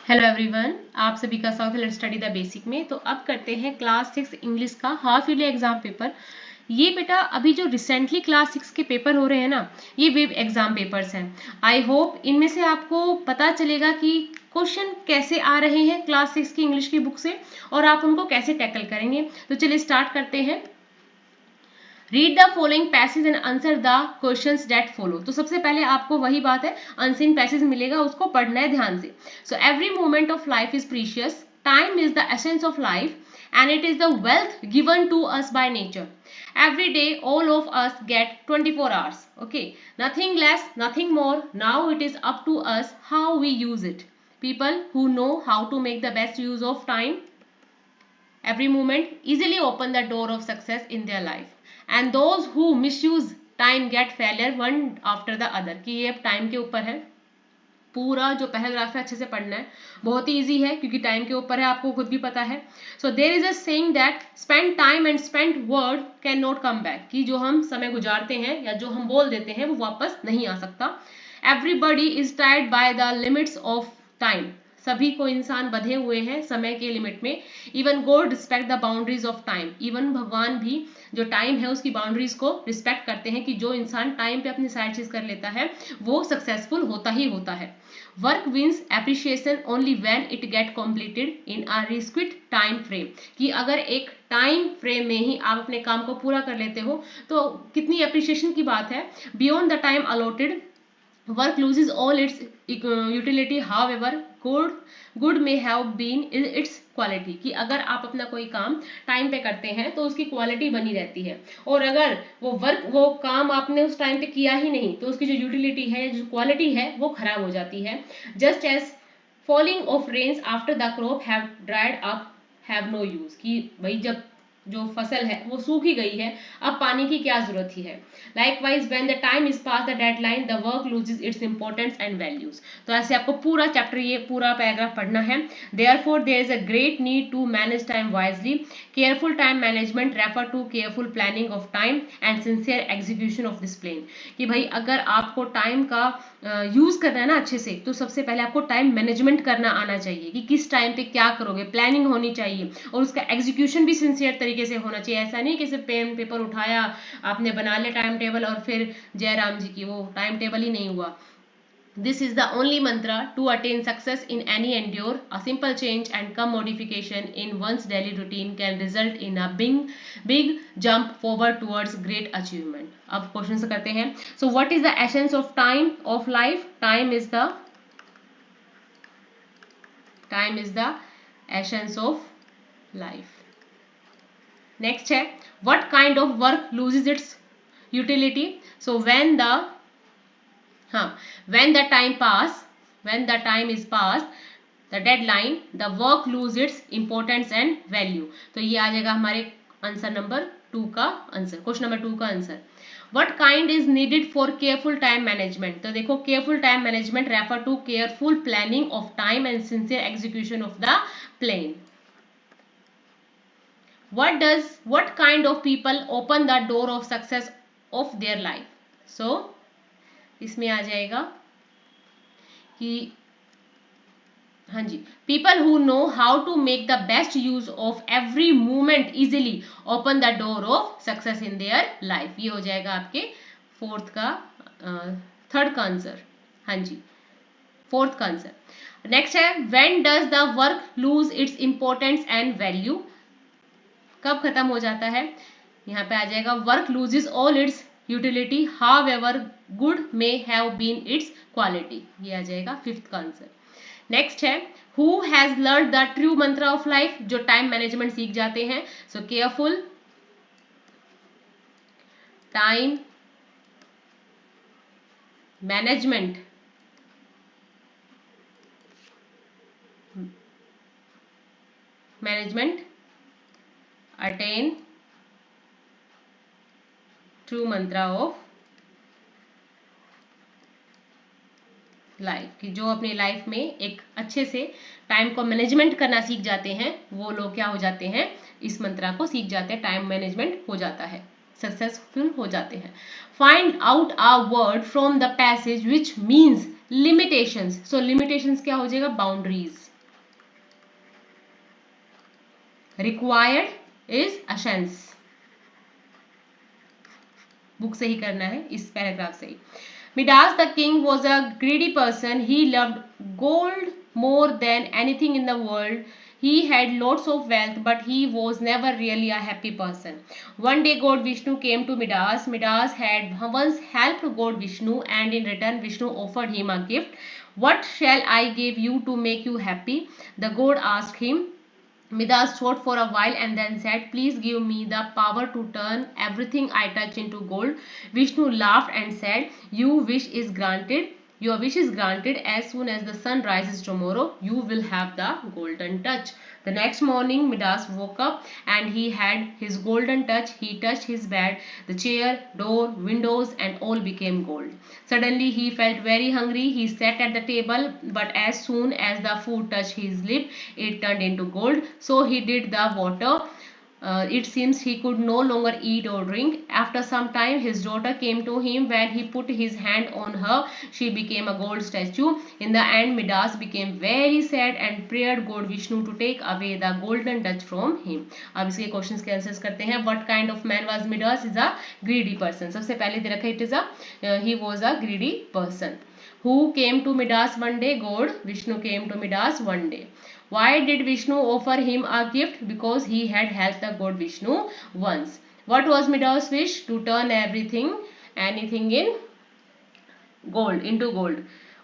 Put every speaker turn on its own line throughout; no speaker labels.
Hello everyone, आप सभी का स्वागत है लेट्स स्टडी द बेसिक में। तो अब करते हैं क्लास 6 इंग्लिश का हाफ ईयरली एग्जाम पेपर। ये बेटा अभी जो रिसेंटली क्लास 6 के पेपर हो रहे हैं ना, ये वेब एग्जाम पेपर्स हैं। आई होप इनमें से आपको पता चलेगा कि क्वेश्चन कैसे आ रहे हैं क्लास 6 की इंग्लिश की बुक से और आप उनको कैसे टैकल करेंगे। तो चलिए स्टार्ट करते हैं। Read the following passage and answer the questions that follow. तो सबसे पहले आपको वही बात है, अनसीन पैसेज मिलेगा, उसको पढ़ना है ध्यान से। So every moment of life is precious, time is the essence of life and it is the wealth given to us by nature. Every day all of us get 24 hours, okay, nothing less, nothing more. Now it is up to us how we use it. People who know how to make the best use of time every moment easily open the door of success in their life, and those who misuse time get failure one after the other. कि ये time के ऊपर है, पूरा जो paragraph है अच्छे से पढ़ना है, बहुत ही इजी है क्योंकि टाइम के ऊपर है, आपको खुद भी पता है। So there is a saying that spend time and spend word can not come back, कि जो हम समय गुजारते हैं या जो हम बोल देते हैं वो वापस नहीं आ सकता। Everybody is tired by the limits of time, सभी को इंसान बंधे हुए हैं समय के लिमिट में। Even God respect the boundaries of time, even भगवान भी जो टाइम है उसकी बाउंड्रीज को रिस्पेक्ट करते हैं कि जो इंसान टाइम पे अपनी सारी चीज कर लेता है वो सक्सेसफुल होता ही होता है। Work wins appreciation only when it get completed in a restrict time frame, कि अगर एक टाइम फ्रेम में ही आप अपने काम को पूरा कर लेते हो तो कितनी एप्रिशिएशन की बात है। Beyond the time allotted work loses all its utility, however good may have been its quality, कि अगर आप अपना कोई काम टाइम पे करते हैं तो उसकी क्वालिटी बनी रहती है, और अगर वो काम आपने उस टाइम पे किया ही नहीं तो उसकी जो यूटिलिटी है, जो क्वालिटी है, वो खराब हो जाती है। Just as falling of rains after the crop have dried up have no use, कि भाई जब जो फसल है वो सूख ही गई है, अब पानी की क्या जरूरत ही है। Likewise when the time is pass the deadline the work loses it's importance and values. तो ऐसे आपको पूरा चैप्टर, ये पूरा पैराग्राफ पढ़ना है। Therefore there is a great need to manage time wisely. Careful time management refer to careful planning of time and sincere execution of this plan, कि भाई अगर आपको टाइम का यूज करना है ना अच्छे से, तो सबसे पहले आपको टाइम मैनेजमेंट करना आना चाहिए कि किस टाइम पे क्या करोगे, प्लानिंग होनी चाहिए और उसका एग्जीक्यूशन भी सिंसियर तरीके से होना चाहिए। ऐसा नहीं कि सिर्फ पेन पेपर उठाया, आपने बना लिया टाइम टेबल और फिर जयराम जी की वो टाइम टेबल ही नहीं हुआ। This is the only mantra to attain success in any endeavor. A simple change and some modification in one's daily routine can result in a big jump forward towards great achievement. अब question से करते हैं। So what is the essence of time of life? Time is the essence of life. Next है, what kind of work loses its utility? So when the time is passed the deadline, the work lose its importance and value. तो ये आ जाएगा हमारे answer number 2 का answer, question number 2 का answer. What kind is needed for careful time management? तो देखो, careful time management refer to careful planning of time and sincere execution of the plan. What kind of people open the door of success of their life? So इसमें आ जाएगा कि हाँ जी, people who know how to make the best use of every moment easily open the door of success in their life. ये हो जाएगा आपके third का आंसर। हाँ जी, फोर्थ का आंसर। नेक्स्ट है, when does the work lose its importance and value? कब खत्म हो जाता है? यहाँ पे आ जाएगा, work loses all its utility, however good may have been its quality. ये आ जाएगा फिफ्थ का आंसर। नेक्स्ट है, who has learn the true मंत्र ऑफ लाइफ? जो टाइम मैनेजमेंट सीख जाते हैं। So careful time management attain true mantra of life, कि जो अपनी लाइफ में एक अच्छे से टाइम को मैनेजमेंट करना सीख जाते हैं वो लोग क्या हो जाते हैं, इस मंत्रा को सीख जाते हैं, टाइम मैनेजमेंट हो जाता है, सक्सेसफुल हो जाते हैं। Find out a word from the passage which means limitations. So limitations क्या हो जाएगा, boundaries. required is essence. Book से ही करना है, इस पैराग्राफ से ही. Midas the king was a greedy person. He loved gold more than anything in the world. He had lots of wealth, but he was never really a happy person. One day God Vishnu came to Midas. Midas had once helped God Vishnu, and in return Vishnu offered him a gift. What shall I give you to make you happy? The god asked him. Midas thought for a while and then said, please give me the power to turn everything I touch into gold. Vishnu laughed and said, your wish is granted. Your wish is granted. As soon as the sun rises tomorrow, you will have the golden touch. The next morning, Midas woke up and he had his golden touch. He touched his bed, the chair, door, windows, and all became gold. Suddenly, he felt very hungry. He sat at the table, but as soon as the food touched his lip, it turned into gold. So he did the water. It seems he could no longer eat or drink. After some time, his daughter came to him. When he put his hand on her, she became a gold statue. In the end, Midas became very sad and prayed God Vishnu to take away the golden touch from him. अब इसके questions के answers करते हैं. What kind of man was Midas? Is a greedy person. सबसे पहले दे रखा है, it is a he was a greedy person. Who came to Midas one day? God Vishnu came to Midas one day. Why did Vishnu offer him a gift? Because he had helped the god Vishnu once. What was Midas' wish? To turn anything in gold, into gold.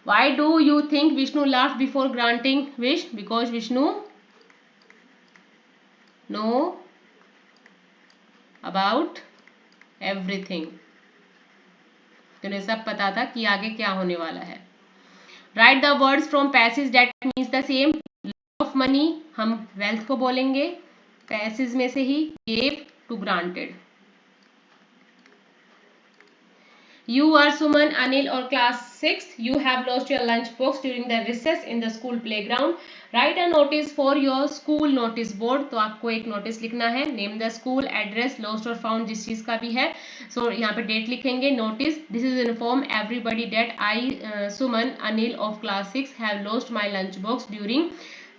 Why do you think Vishnu laughed before granting wish? Because Vishnu know about everything. तो उन्हें सब पता था कि आगे क्या होने वाला है. Write the words from passage that means the same. Of money हम वेल्थ को बोलेंगे. पैसेज में से ही gave to granted. You are Suman, Anil or class 6. You have lost your lunch box during the recess in the school playground. Write a notice for your school notice board. तो आपको एक notice लिखना है. Name the school, address, lost or found जिस चीज़ का भी है. So यहाँ पे डेट लिखेंगे. Notice. This is inform everybody that I, Suman, Anil of class 6 have lost my lunch box during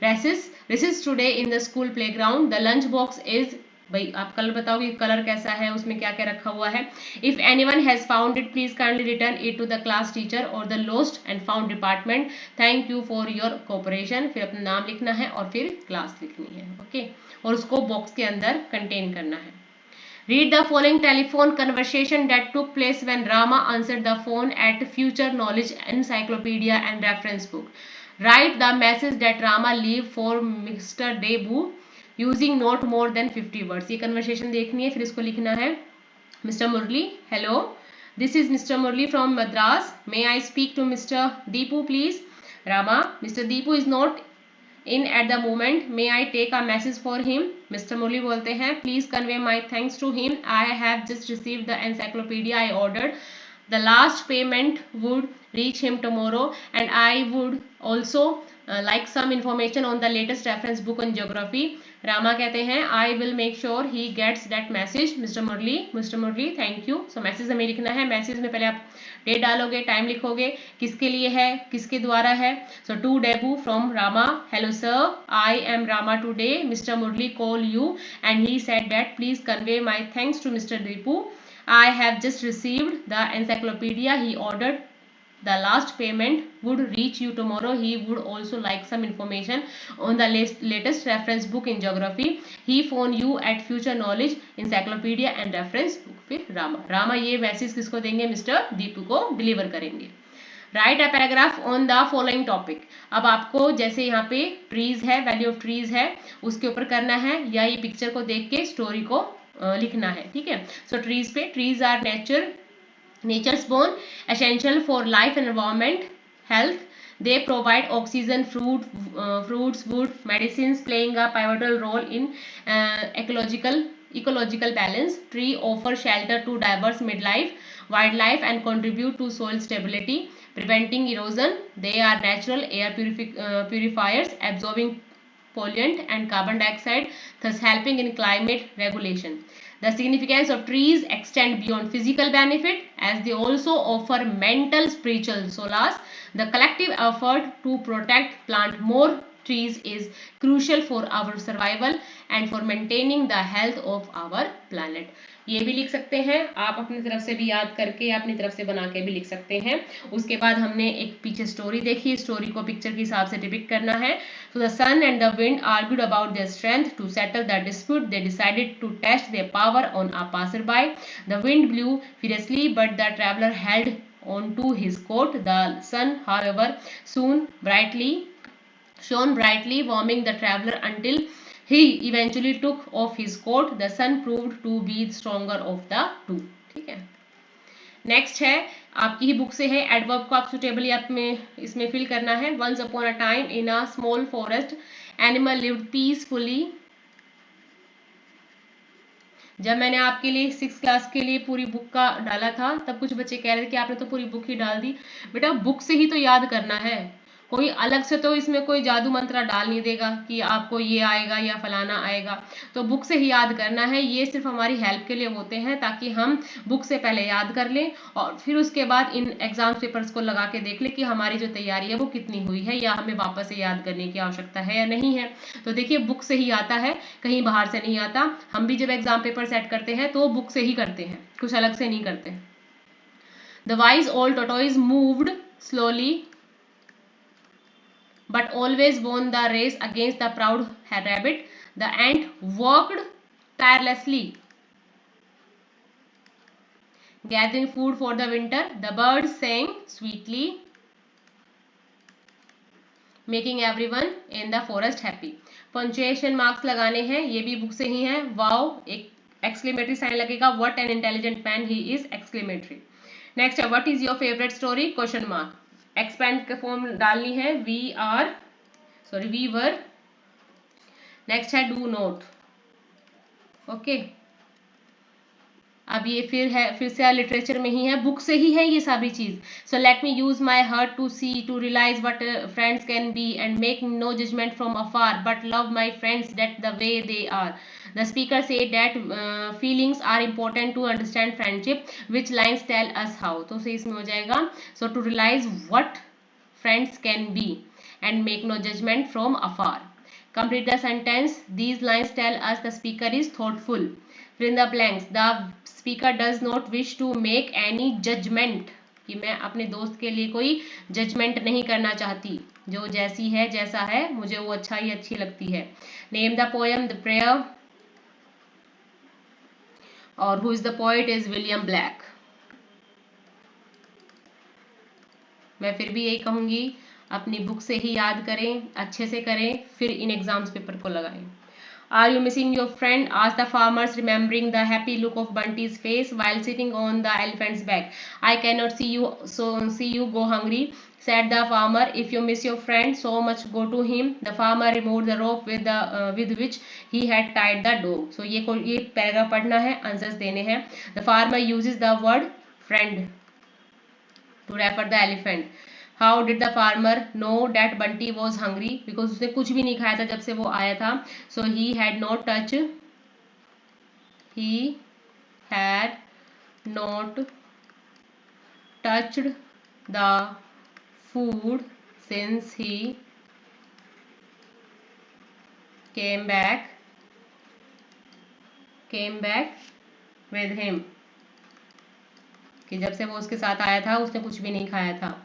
recess today in the school playground. The lunch box is, भाई आप colour बताओगे कलर कैसा है, उसमें क्या क्या रखा हुआ है. If anyone has found it please kindly return it to the class teacher और the lost and found department. Thank you for your cooperation. फिर अपना नाम लिखना है और फिर क्लास लिखनी है. ओके और उसको बॉक्स के अंदर कंटेन करना है. Read the following telephone conversation that took place when Rama answered the phone at Future Knowledge Encyclopedia and Reference Book. Write the message that Rama left for Mr. Debu using not more than 50 words. ये conversation देखनी है, फिर इसको लिखना है. Mr. Murli, hello. This is Mr. Murli from Madras. May I speak to Mr. Deepu, please? Rama, Mr. Deepu is not in at the moment. May I take a message for him? Mr. Murli बोलते हैं, please convey my thanks to him. I have just received the encyclopedia I ordered. The last payment would reach him tomorrow, and I would also like some information on the latest reference book on geography. Rama कहते हैं, I will make sure he gets that message. Mr. Murli, thank you. So message हमें लिखना है. Message में पहले आप date डालोगे, time लिखोगे, किसके लिए है, किसके द्वारा है. So to Debu from Rama. Hello sir, I am Rama today. Mr. Murli called you and he said that please convey my thanks to Mr. Deepu. I have just received the encyclopedia he ordered. The last payment would reach you tomorrow. He would also like some information on the latest reference book in geography. He phoned you at Future Knowledge Encyclopedia and Reference Book. फिर रामा ये message किसको देंगे? Mister Deepu को deliver करेंगे. Right a paragraph on the following topic. अब आपको जैसे यहाँ पे ट्रीज है, वैल्यू ऑफ ट्रीज है, उसके ऊपर करना है या ये पिक्चर को देख के स्टोरी को लिखना है. ठीक है. सो ट्रीज पे, trees are nature's bone, essential for life and environment, health. They provide oxygen, fruits, wood, medicines, playing a pivotal role in ecological balance. Tree offer shelter to diverse wildlife and contribute to soil stability, preventing erosion. They are natural air purifiers, absorbing pollutant and carbon dioxide, thus helping in climate regulation. The significance of trees extend beyond physical benefit as they also offer mental, spiritual solace. The collective effort to protect, plant more trees is crucial for our survival and for maintaining the health of our planet. ये भी लिख सकते हैं आप अपनी तरफ से भी, याद करके अपनी तरफ से बना के भी लिख सकते हैं. उसके बाद हमने एक पीछे स्टोरी देखी, स्टोरी को पिक्चर के हिसाब से डिपिक्ट करना है. So the sun and the wind argued about their strength. To settle the dispute, they decided to test their power on a passerby. The wind blew furiously, but the traveler held on to his coat. The sun, however, soon shone brightly, warming the traveler until he eventually took off his coat. The sun proved to be the stronger of the two. ठीक है. Next है आपकी ही book से है. Adverb को आप suitably आप में इसमें फिल करना है. Once upon a time in a small forest animal lived peacefully. जब मैंने आपके लिए 6th क्लास के लिए पूरी बुक का डाला था तब कुछ बच्चे कह रहे थे कि आपने तो पूरी बुक ही डाल दी. बेटा बुक से ही तो याद करना है, कोई अलग से तो इसमें कोई जादू मंत्र डाल नहीं देगा कि आपको ये आएगा या फलाना आएगा. तो बुक से ही याद करना है. ये सिर्फ हमारी हेल्प के लिए होते हैं ताकि हम बुक से पहले याद कर लें और फिर उसके बाद इन एग्जाम पेपर्स को लगा के देख लें कि हमारी जो तैयारी है वो कितनी हुई है या हमें वापस से याद करने की आवश्यकता है या नहीं है. तो देखिए बुक से ही आता है, कहीं बाहर से नहीं आता. हम भी जब एग्जाम पेपर सेट करते हैं तो बुक से ही करते हैं, कुछ अलग से नहीं करते. The wise old tortoise moved slowly but always won the race against the proud rabbit. The ant worked tirelessly, gathering food for the winter. The birds sang sweetly, making everyone in the forest happy. Punctuation marks लगाने हैं, ये भी book से ही है. Wow एक exclamatory sign लगेगा. What an intelligent man he is, exclamatory. Next है what is your favourite story, question mark. Expand के फॉर्म डालनी है. We were. नेक्स्ट है डू नोट. ओके. अब ये फिर से लिटरेचर में ही है, बुक से ही है ये सारी चीज. So let me use my heart to see, to realise what friends can be and make no judgement from afar but love my friends that the way they are. The speaker said that feelings are important to understand friendship. Which lines tell us how? तो से इसमें हो जाएगा. So to realize what friends can be and make no judgment from afar. Complete the sentence. These lines tell us the speaker is thoughtful. Fill in the blanks. The speaker does not wish to make any judgment. कि मैं अपने दोस्त के लिए कोई judgement नहीं करना चाहती, जो जैसी है जैसा है मुझे वो अच्छा ही अच्छी लगती है. Name the poem the prayer और who is the poet is William Blake. मैं फिर भी यही कहूंगी अपनी बुक से ही याद करें, अच्छे से करें, फिर इन एग्जाम्स पेपर को लगाएं. Are you missing your friend? Asked the farmers, remembering the happy look of Bunty's face while sitting on the elephant's back. I cannot see you go hungry, said the farmer. If you miss your friend so much, go to him. The farmer removed the rope with which he had tied the dog. So ये paragraph पढ़ना है, answers देने हैं. The farmer uses the word friend to refer the elephant. How did the farmer know that Bunty was hungry? Because उसने कुछ भी नहीं खाया था जब से वो आया था. So he had not touched the food since he came back with him. कि जब से वो उसके साथ आया था उसने कुछ भी नहीं खाया था.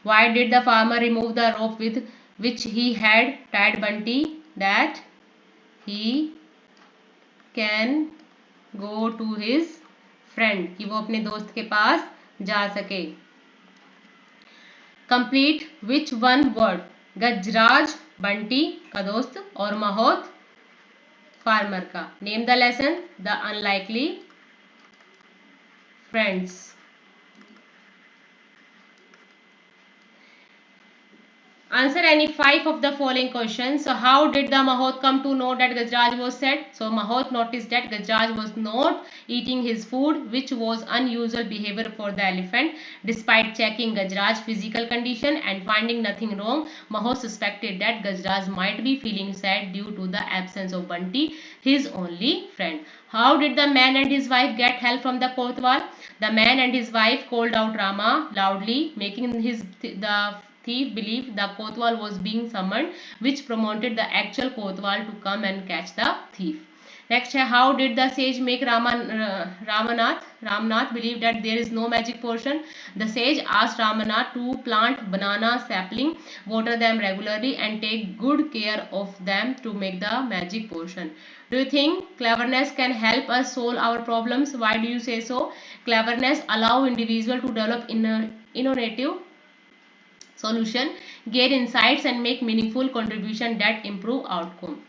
Why did the farmer remove the rope with which he had tied Bunty? That he can go to his friend. कि वो अपने दोस्त के पास जा सके. Complete which one word? गजराज बंटी का दोस्त और माहौत फार्मर का. Name the lesson. The unlikely friends. Answer any 5 of the following questions. So how did the Mahot come to know that Gajraj was sad? So Mahot noticed that Gajraj was not eating his food, which was unusual behavior for the elephant. Despite checking Gajraj's physical condition and finding nothing wrong, Mahot suspected that Gajraj might be feeling sad due to the absence of Bunty, his only friend. How did the man and his wife get help from the Kotwal? The man and his wife called out Rama loudly, making the thief believed the kotwal was being summoned, which prompted the actual kotwal to come and catch the thief. Next है, how did the sage make Ramnath believe that there is no magic potion? The sage asked Ramnath to plant banana sapling, water them regularly, and take good care of them to make the magic potion. Do you think cleverness can help us solve our problems? Why do you say so? Cleverness allow individual to develop innovative solution, gain insights, and make meaningful contribution that improve outcome.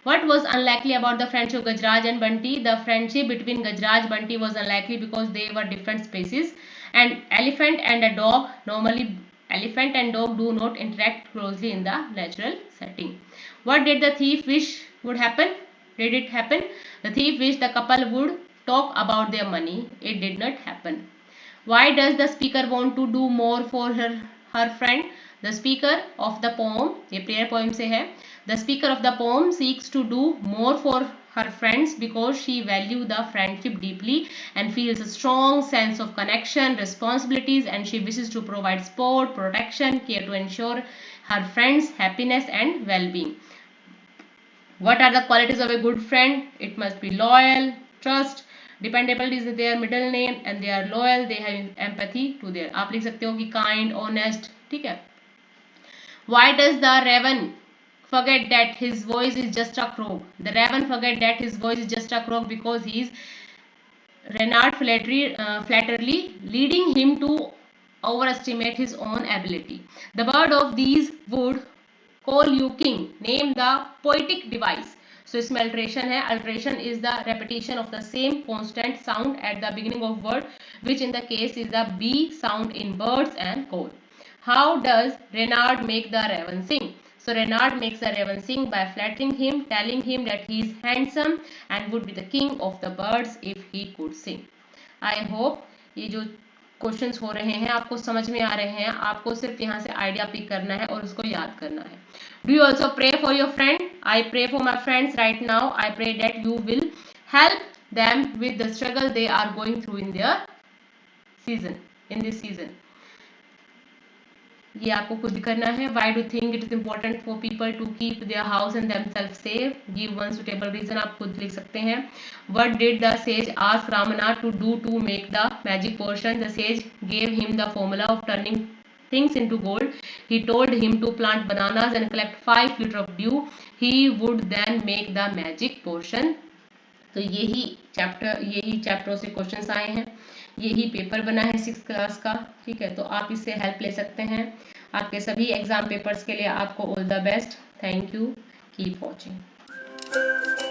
What was unlikely about the friendship of Gajraj and Bunty? The friendship between Gajraj and Bunty was unlikely because they were different species, and elephant and dog do not interact closely in the natural setting. What did the thief wish would happen? Did it happen? The thief wished the couple would talk about their money. It did not happen. Why does the speaker want to do more for her friend? The speaker of the poem, ये prayer poem से है, the speaker of the poem seeks to do more for her friends because she values the friendship deeply and feels a strong sense of connection, responsibilities, and she wishes to provide support, protection, care to ensure her friends' happiness and well-being. What are the qualities of a good friend? It must be loyal, trust, dependable is their middle name, and they are loyal, they have empathy to their. आप लिख सकते हो कि kind, honest, ठीक है. Why does the raven forget that his voice is just a croak? The raven forget that his voice is just a croak because he is Renard flattery leading him to overestimate his own ability. The bird of these would call you king. Name the poetic device. So इसमें alteration है. Alteration is the repetition of the same constant sound at the beginning of word, which in the case is the B sound in birds and call. How does Renard make the raven sing? So Renard makes the raven sing by flattering him, telling him that he is handsome and would be the king of the birds if he could sing. I hope ये जो questions हो रहे हैं आपको समझ में आ रहे हैं. आपको सिर्फ यहाँ से आइडिया पिक करना है और उसको याद करना है. Do you also pray for your friend? I pray for my friends right now. I pray that you will help them with the struggle they are going through in this season. ये आपको खुद भी करना है. Why do you think it is important for people to keep their house and themselves safe? Give one suitable reason. आप खुद लिख सकते हैं. What did the sage ask Ramnath to do to make the magic potion? The sage gave him the formula of turning things into gold. He told him to plant bananas and collect 5 liters of dew. He would then make the magic potion. तो यही चैप्टरों से questions आए हैं. यही paper बना है 6th class का. ठीक है, तो आप इससे हेल्प ले सकते हैं. आपके सभी एग्जाम पेपर्स के लिए आपको all the best. Thank you. Keep watching.